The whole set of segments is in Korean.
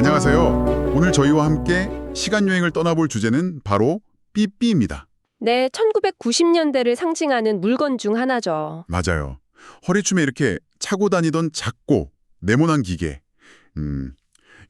안녕하세요. 오늘 저희와 함께 시간여행을 떠나볼 주제는 바로 삐삐입니다. 네, 1990년대를 상징하는 물건 중 하나죠. 맞아요. 허리춤에 이렇게 차고 다니던 작고 네모난 기계.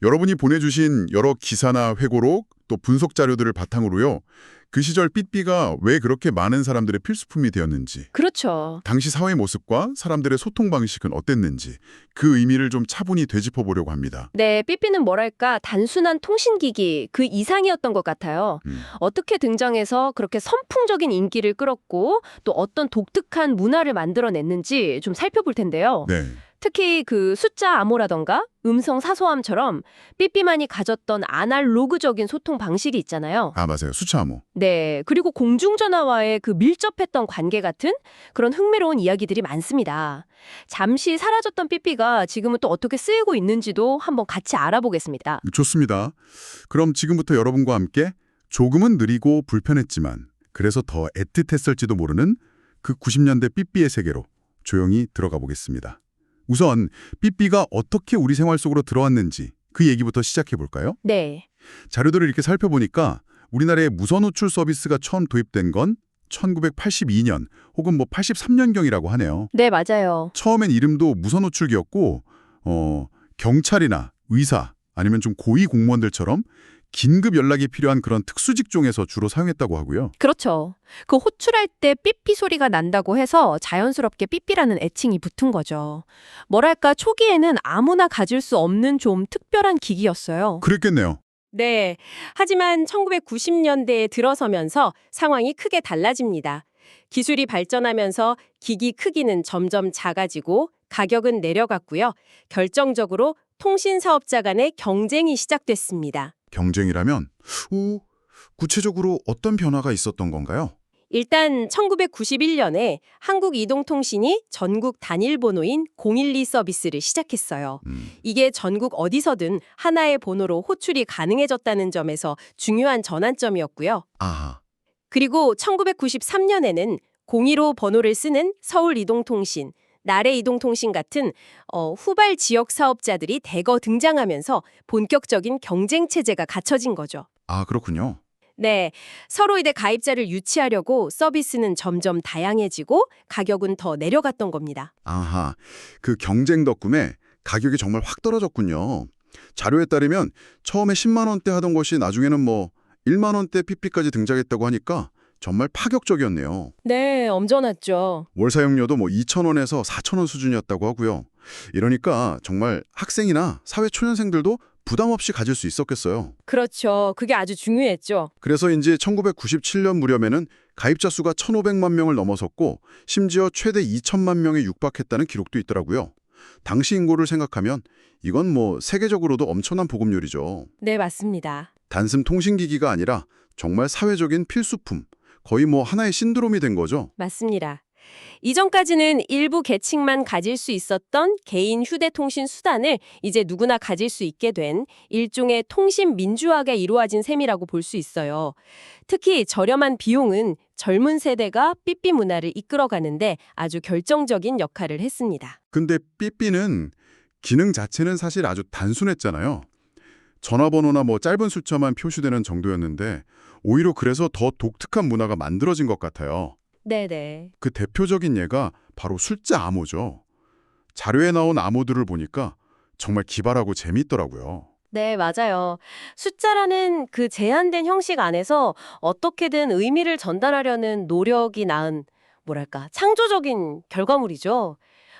여러분이 보내주신 여러 기사나 회고록 또 분석 자료들을 바탕으로요. 그 시절 삐삐가 왜 그렇게 많은 사람들의 필수품이 되었는지, 그렇죠. 당시 사회 모습과 사람들의 소통 방식은 어땠는지 그 의미를 좀 차분히 되짚어보려고 합니다. 네, 삐삐는 뭐랄까 단순한 통신기기 그 이상이었던 것 같아요. 어떻게 등장해서 그렇게 선풍적인 인기를 끌었고 또 어떤 독특한 문화를 만들어냈는지 좀 살펴볼 텐데요. 네. 특히 그 숫자 암호라던가 음성 사소함처럼 삐삐만이 가졌던 아날로그적인 소통 방식이 있잖아요. 아, 맞아요. 수차암호. 네, 그리고 공중전화와의 그 밀접했던 관계 같은 그런 흥미로운 이야기들이 많습니다. 잠시 사라졌던 삐삐가 지금은 또 어떻게 쓰이고 있는지도 한번 같이 알아보겠습니다. 좋습니다. 그럼 지금부터 여러분과 함께 조금은 느리고 불편했지만 그래서 더 애틋했을지도 모르는 그 90년대 삐삐의 세계로 조용히 들어가 보겠습니다. 우선 삐삐가 어떻게 우리 생활 속으로 들어왔는지 그 얘기부터 시작해 볼까요? 네, 자료들을 이렇게 살펴보니까 우리나라에 무선 호출 서비스가 처음 도입된 건 1982년 혹은 83년경이라고 하네요. 네, 맞아요. 처음엔 이름도 무선 호출기였고 경찰이나 의사 아니면 좀 고위 공무원들처럼 긴급 연락이 필요한 그런 특수 직종에서 주로 사용했다고 하고요. 그렇죠. 그 호출할 때 삐삐 소리가 난다고 해서 자연스럽게 삐삐라는 애칭이 붙은 거죠. 뭐랄까 초기에는 아무나 가질 수 없는 좀 특별한 기기였어요. 그랬겠네요. 네. 하지만 1990년대에 들어서면서 상황이 크게 달라집니다. 기술이 발전하면서 기기 크기는 점점 작아지고 가격은 내려갔고요. 결정적으로 통신 사업자 간의 경쟁이 시작됐습니다. 경쟁이라면 구체적으로 어떤 변화가 있었던 건가요? 일단 1991년에 한국이동통신이 전국 단일 번호인 012 서비스를 시작했어요. 이게 전국 어디서든 하나의 번호로 호출이 가능해졌다는 점에서 중요한 전환점이었고요. 아하. 그리고 1993년에는 015 번호를 쓰는 서울이동통신, 나래이동통신 같은 후발 지역 사업자들이 대거 등장하면서 본격적인 경쟁 체제가 갖춰진 거죠. 아, 그렇군요. 네, 서로 이제 가입자를 유치하려고 서비스는 점점 다양해지고 가격은 더 내려갔던 겁니다. 아하. 그 경쟁 덕분에 가격이 정말 확 떨어졌군요. 자료에 따르면 처음에 10만 원대 하던 것이 나중에는 1만 원대 PP까지 등장했다고 하니까 정말 파격적이었네요. 네, 엄청났죠. 월 사용료도 2,000원에서 4,000원 수준이었다고 하고요. 이러니까 정말 학생이나 사회 초년생들도 부담 없이 가질 수 있었겠어요. 그렇죠. 그게 아주 중요했죠. 그래서 이제 1997년 무렵에는 가입자 수가 1,500만 명을 넘어섰고 심지어 최대 2천만 명에 육박했다는 기록도 있더라고요. 당시 인구를 생각하면 이건 세계적으로도 엄청난 보급률이죠. 네, 맞습니다. 단순 통신기기가 아니라 정말 사회적인 필수품, 거의 하나의 신드롬이 된 거죠. 맞습니다. 이전까지는 일부 계층만 가질 수 있었던 개인 휴대통신 수단을 이제 누구나 가질 수 있게 된 일종의 통신 민주화가 이루어진 셈이라고 볼 수 있어요. 특히 저렴한 비용은 젊은 세대가 삐삐 문화를 이끌어가는데 아주 결정적인 역할을 했습니다. 근데 삐삐는 기능 자체는 사실 아주 단순했잖아요. 전화번호나 짧은 숫자만 표시되는 정도였는데 오히려 그래서 더 독특한 문화가 만들어진 것 같아요. 네네. 그 대표적인 예가 바로 숫자 암호죠. 자료에 나온 암호들을 보니까 정말 기발하고 재미있더라고요. 네, 맞아요. 숫자라는 그 제한된 형식 안에서 어떻게든 의미를 전달하려는 노력이 낳은 뭐랄까 창조적인 결과물이죠.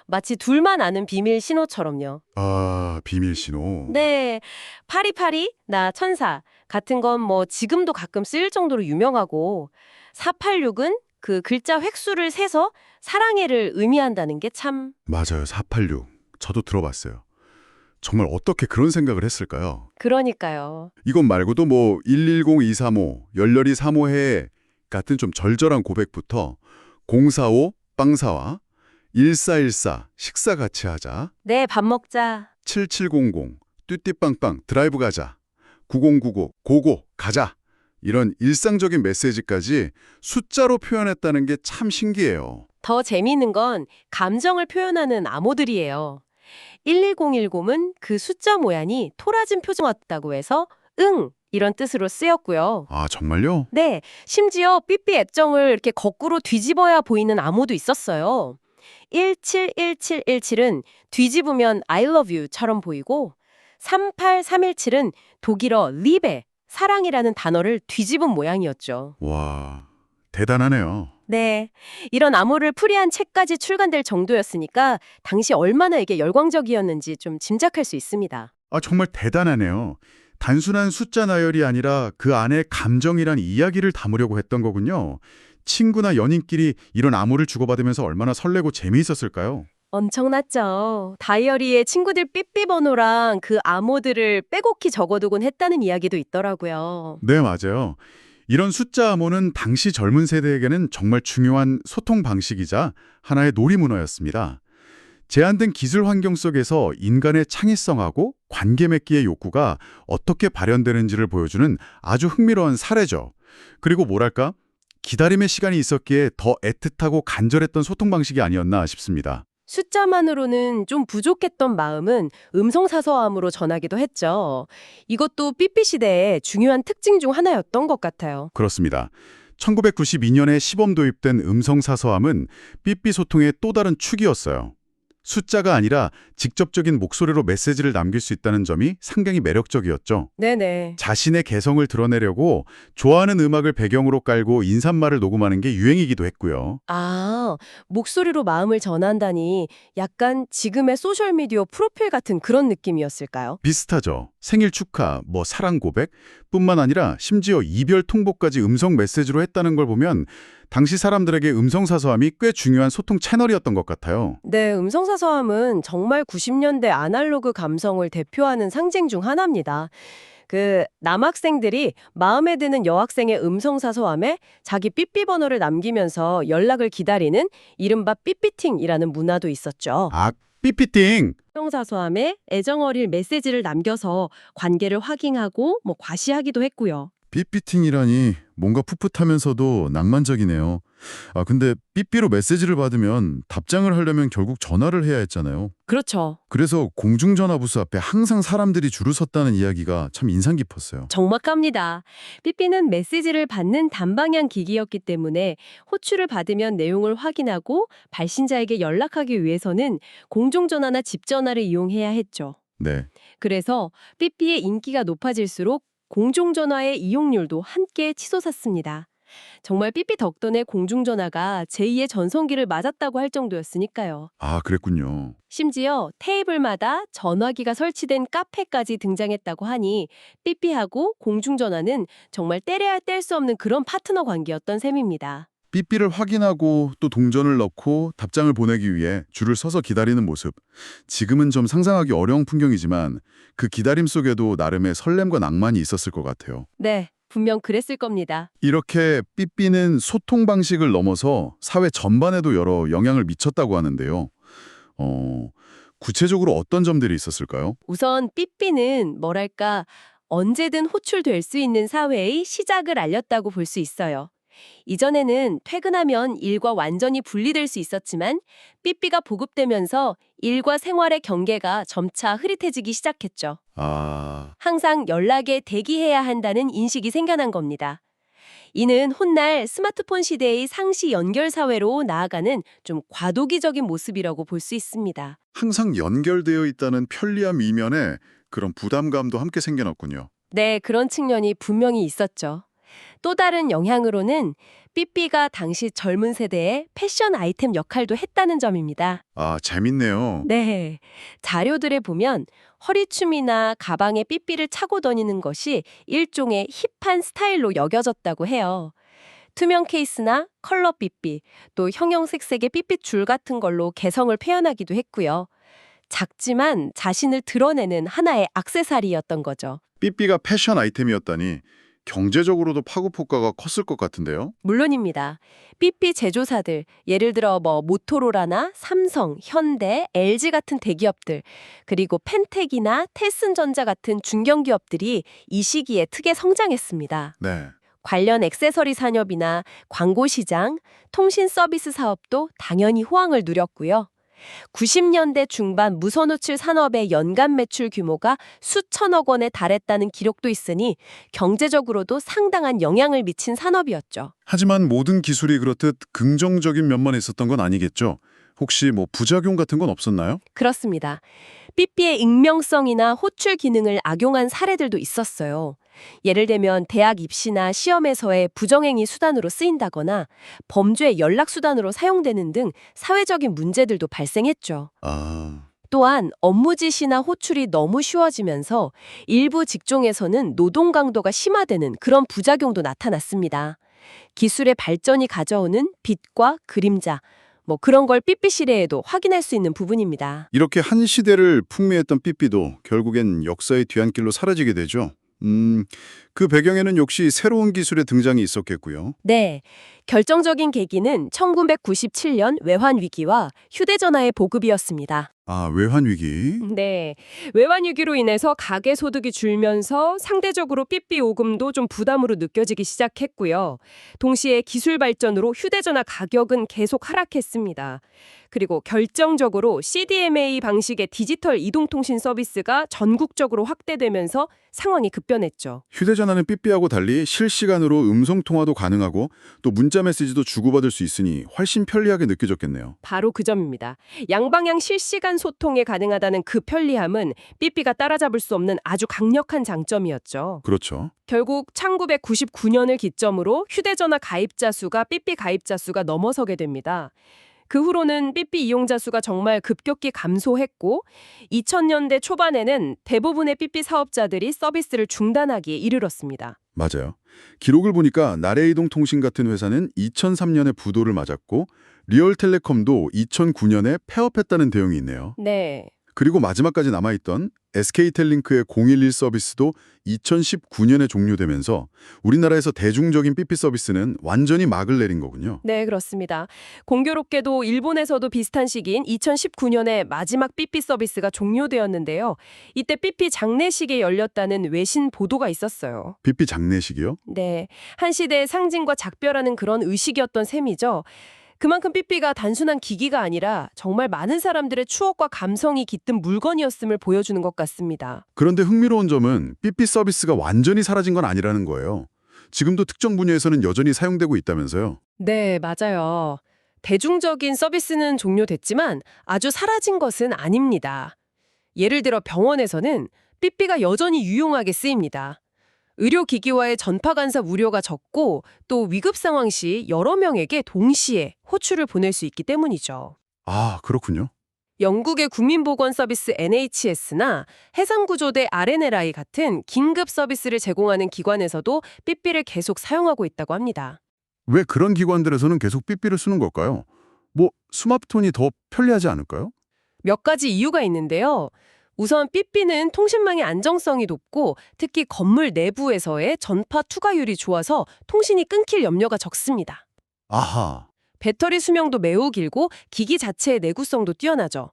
마치 둘만 아는 비밀 신호처럼요. 아, 비밀 신호. 네, 파리파리, 나 천사 같은 건 지금도 가끔 쓰일 정도로 유명하고 486은 그 글자 획수를 세서 사랑해를 의미한다는 게 참... 맞아요. 486. 저도 들어봤어요. 정말 어떻게 그런 생각을 했을까요? 그러니까요. 이것 말고도 110, 235, 열렬히 사모해 같은 좀 절절한 고백부터 045, 빵사와 1414, 식사 같이 하자, 네, 밥 먹자. 7700, 뚜띠빵빵, 드라이브 가자, 9099, 고고, 가자. 이런 일상적인 메시지까지 숫자로 표현했다는 게 참 신기해요. 더 재미있는 건 감정을 표현하는 암호들이에요. 11010은 그 숫자 모양이 토라진 표정이었다고 해서 응! 이런 뜻으로 쓰였고요. 아, 정말요? 네, 심지어 삐삐 액정을 이렇게 거꾸로 뒤집어야 보이는 암호도 있었어요. 171717은 뒤집으면 I love you처럼 보이고 38317은 독일어 리베, 사랑이라는 단어를 뒤집은 모양이었죠. 와, 대단하네요. 네, 이런 암호를 풀이한 책까지 출간될 정도였으니까 당시 얼마나 이게 열광적이었는지 좀 짐작할 수 있습니다. 아, 정말 대단하네요. 단순한 숫자 나열이 아니라 그 안에 감정이란 이야기를 담으려고 했던 거군요. 친구나 연인끼리 이런 암호를 주고받으면서 얼마나 설레고 재미있었을까요? 엄청났죠. 다이어리에 친구들 삐삐 번호랑 그 암호들을 빼곡히 적어두곤 했다는 이야기도 있더라고요. 네, 맞아요. 이런 숫자 암호는 당시 젊은 세대에게는 정말 중요한 소통 방식이자 하나의 놀이문화였습니다. 제한된 기술 환경 속에서 인간의 창의성하고 관계 맺기의 욕구가 어떻게 발현되는지를 보여주는 아주 흥미로운 사례죠. 그리고 뭐랄까? 기다림의 시간이 있었기에 더 애틋하고 간절했던 소통 방식이 아니었나 싶습니다. 숫자만으로는 좀 부족했던 마음은 음성사서함으로 전하기도 했죠. 이것도 삐삐 시대의 중요한 특징 중 하나였던 것 같아요. 그렇습니다. 1992년에 시범 도입된 음성사서함은 삐삐 소통의 또 다른 축이었어요. 숫자가 아니라 직접적인 목소리로 메시지를 남길 수 있다는 점이 상당히 매력적이었죠. 네네. 자신의 개성을 드러내려고 좋아하는 음악을 배경으로 깔고 인사말을 녹음하는 게 유행이기도 했고요. 아, 목소리로 마음을 전한다니 약간 지금의 소셜미디어 프로필 같은 그런 느낌이었을까요? 비슷하죠. 생일 축하, 사랑 고백 뿐만 아니라 심지어 이별 통보까지 음성 메시지로 했다는 걸 보면 당시 사람들에게 음성사서함이 꽤 중요한 소통 채널이었던 것 같아요. 네, 음성사서함은 정말 90년대 아날로그 감성을 대표하는 상징 중 하나입니다. 그 남학생들이 마음에 드는 여학생의 음성사서함에 자기 삐삐 번호를 남기면서 연락을 기다리는 이른바 삐삐팅이라는 문화도 있었죠. 아, 삐삐띵! 음성사서함에 애정어릴 메시지를 남겨서 관계를 확인하고 과시하기도 했고요. 삐삐팅이라니 뭔가 풋풋하면서도 낭만적이네요. 아, 근데 삐삐로 메시지를 받으면 답장을 하려면 결국 전화를 해야 했잖아요. 그렇죠. 그래서 공중전화 부스 앞에 항상 사람들이 줄을 섰다는 이야기가 참 인상 깊었어요. 정확합니다. 삐삐는 메시지를 받는 단방향 기기였기 때문에 호출을 받으면 내용을 확인하고 발신자에게 연락하기 위해서는 공중전화나 집전화를 이용해야 했죠. 네. 그래서 삐삐의 인기가 높아질수록 공중전화의 이용률도 함께 치솟았습니다. 정말 삐삐 덕분에 공중전화가 제2의 전성기를 맞았다고 할 정도였으니까요. 아, 그랬군요. 심지어 테이블마다 전화기가 설치된 카페까지 등장했다고 하니 삐삐하고 공중전화는 정말 떼려야 뗄 수 없는 그런 파트너 관계였던 셈입니다. 삐삐를 확인하고 또 동전을 넣고 답장을 보내기 위해 줄을 서서 기다리는 모습. 지금은 좀 상상하기 어려운 풍경이지만 그 기다림 속에도 나름의 설렘과 낭만이 있었을 것 같아요. 네, 분명 그랬을 겁니다. 이렇게 삐삐는 소통 방식을 넘어서 사회 전반에도 여러 영향을 미쳤다고 하는데요. 구체적으로 어떤 점들이 있었을까요? 우선 삐삐는 뭐랄까 언제든 호출될 수 있는 사회의 시작을 알렸다고 볼 수 있어요. 이전에는 퇴근하면 일과 완전히 분리될 수 있었지만 삐삐가 보급되면서 일과 생활의 경계가 점차 흐릿해지기 시작했죠. 아, 항상 연락에 대기해야 한다는 인식이 생겨난 겁니다. 이는 훗날 스마트폰 시대의 상시 연결 사회로 나아가는 좀 과도기적인 모습이라고 볼 수 있습니다. 항상 연결되어 있다는 편리함 이면에 그런 부담감도 함께 생겨났군요. 네, 그런 측면이 분명히 있었죠. 또 다른 영향으로는 삐삐가 당시 젊은 세대의 패션 아이템 역할도 했다는 점입니다. 아, 재밌네요. 네, 자료들에 보면 허리춤이나 가방에 삐삐를 차고 다니는 것이 일종의 힙한 스타일로 여겨졌다고 해요. 투명 케이스나 컬러 삐삐, 또 형형색색의 삐삐줄 같은 걸로 개성을 표현하기도 했고요. 작지만 자신을 드러내는 하나의 액세서리였던 거죠. 삐삐가 패션 아이템이었다니 경제적으로도 파급 효과가 컸을 것 같은데요. 물론입니다. 삐삐 제조사들, 예를 들어 모토로라나 삼성, 현대, LG 같은 대기업들, 그리고 펜텍이나 테슨전자 같은 중견기업들이 이 시기에 크게 성장했습니다. 네. 관련 액세서리 산업이나 광고 시장, 통신 서비스 사업도 당연히 호황을 누렸고요. 90년대 중반 무선호출 산업의 연간 매출 규모가 수천억 원에 달했다는 기록도 있으니 경제적으로도 상당한 영향을 미친 산업이었죠. 하지만 모든 기술이 그렇듯 긍정적인 면만 있었던 건 아니겠죠? 혹시 뭐 부작용 같은 건 없었나요? 그렇습니다. 삐삐의 익명성이나 호출 기능을 악용한 사례들도 있었어요. 예를 들면 대학 입시나 시험에서의 부정행위 수단으로 쓰인다거나 범죄 연락 수단으로 사용되는 등 사회적인 문제들도 발생했죠. 아, 또한 업무 지시나 호출이 너무 쉬워지면서 일부 직종에서는 노동 강도가 심화되는 그런 부작용도 나타났습니다. 기술의 발전이 가져오는 빛과 그림자, 뭐 그런 걸 삐삐 시대에도 확인할 수 있는 부분입니다. 이렇게 한 시대를 풍미했던 삐삐도 결국엔 역사의 뒤안길로 사라지게 되죠. 그 배경에는 역시 새로운 기술의 등장이 있었겠고요. 네, 결정적인 계기는 1997년 외환 위기와 휴대전화의 보급이었습니다. 아, 외환 위기. 네, 외환 위기로 인해서 가계 소득이 줄면서 상대적으로 삐삐 요금도 좀 부담으로 느껴지기 시작했고요. 동시에 기술 발전으로 휴대전화 가격은 계속 하락했습니다. 그리고 결정적으로 CDMA 방식의 디지털 이동통신 서비스가 전국적으로 확대되면서 상황이 급변했죠. 휴대전화는 삐삐하고 달리 실시간으로 음성통화도 가능하고 또 문자 메시지도 주고받을 수 있으니 훨씬 편리하게 느껴졌겠네요. 바로 그 점입니다. 양방향 실시간 소통이 가능하다는 그 편리함은 삐삐가 따라잡을 수 없는 아주 강력한 장점이었죠. 그렇죠. 결국 1999년을 기점으로 휴대전화 가입자 수가 삐삐 가입자 수가 넘어서게 됩니다. 그 후로는 삐삐 이용자 수가 정말 급격히 감소했고 2000년대 초반에는 대부분의 삐삐 사업자들이 서비스를 중단하기에 이르렀습니다. 맞아요. 기록을 보니까 나래이동통신 같은 회사는 2003년에 부도를 맞았고 리얼텔레콤도 2009년에 폐업했다는 내용이 있네요. 네. 그리고 마지막까지 남아있던 SK텔링크의 011 서비스도 2019년에 종료되면서 우리나라에서 대중적인 삐삐 서비스는 완전히 막을 내린 거군요. 네, 그렇습니다. 공교롭게도 일본에서도 비슷한 시기인 2019년에 마지막 삐삐 서비스가 종료되었는데요. 이때 삐삐 장례식에 열렸다는 외신 보도가 있었어요. 삐삐 장례식이요? 네, 한 시대의 상징과 작별하는 그런 의식이었던 셈이죠. 그만큼 삐삐가 단순한 기기가 아니라 정말 많은 사람들의 추억과 감성이 깃든 물건이었음을 보여주는 것 같습니다. 그런데 흥미로운 점은 삐삐 서비스가 완전히 사라진 건 아니라는 거예요. 지금도 특정 분야에서는 여전히 사용되고 있다면서요. 네, 맞아요. 대중적인 서비스는 종료됐지만 아주 사라진 것은 아닙니다. 예를 들어 병원에서는 삐삐가 여전히 유용하게 쓰입니다. 의료기기와의 전파 간섭 우려가 적고 또 위급 상황 시 여러 명에게 동시에 호출을 보낼 수 있기 때문이죠. 아, 그렇군요. 영국의 국민보건 서비스 NHS나 해상구조대 RNLI 같은 긴급 서비스를 제공하는 기관에서도 삐삐를 계속 사용하고 있다고 합니다. 왜 그런 기관들에서는 계속 삐삐를 쓰는 걸까요? 뭐 스마트폰이 더 편리하지 않을까요? 몇 가지 이유가 있는데요. 우선 삐삐는 통신망의 안정성이 높고 특히 건물 내부에서의 전파 투과율이 좋아서 통신이 끊길 염려가 적습니다. 아하. 배터리 수명도 매우 길고 기기 자체의 내구성도 뛰어나죠.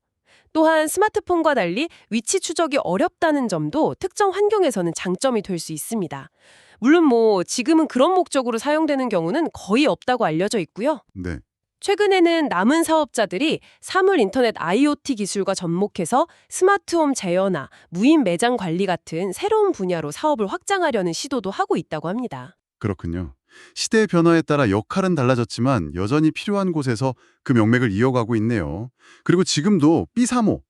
또한 스마트폰과 달리 위치 추적이 어렵다는 점도 특정 환경에서는 장점이 될 수 있습니다. 물론 지금은 그런 목적으로 사용되는 경우는 거의 없다고 알려져 있고요. 네. 최근에는 남은 사업자들이 사물 인터넷 IoT 기술과 접목해서 스마트홈 제어나 무인 매장 관리 같은 새로운 분야로 사업을 확장하려는 시도도 하고 있다고 합니다. 그렇군요. 시대의 변화에 따라 역할은 달라졌지만 여전히 필요한 곳에서 그 명맥을 이어가고 있네요. 그리고 지금도 삐3호,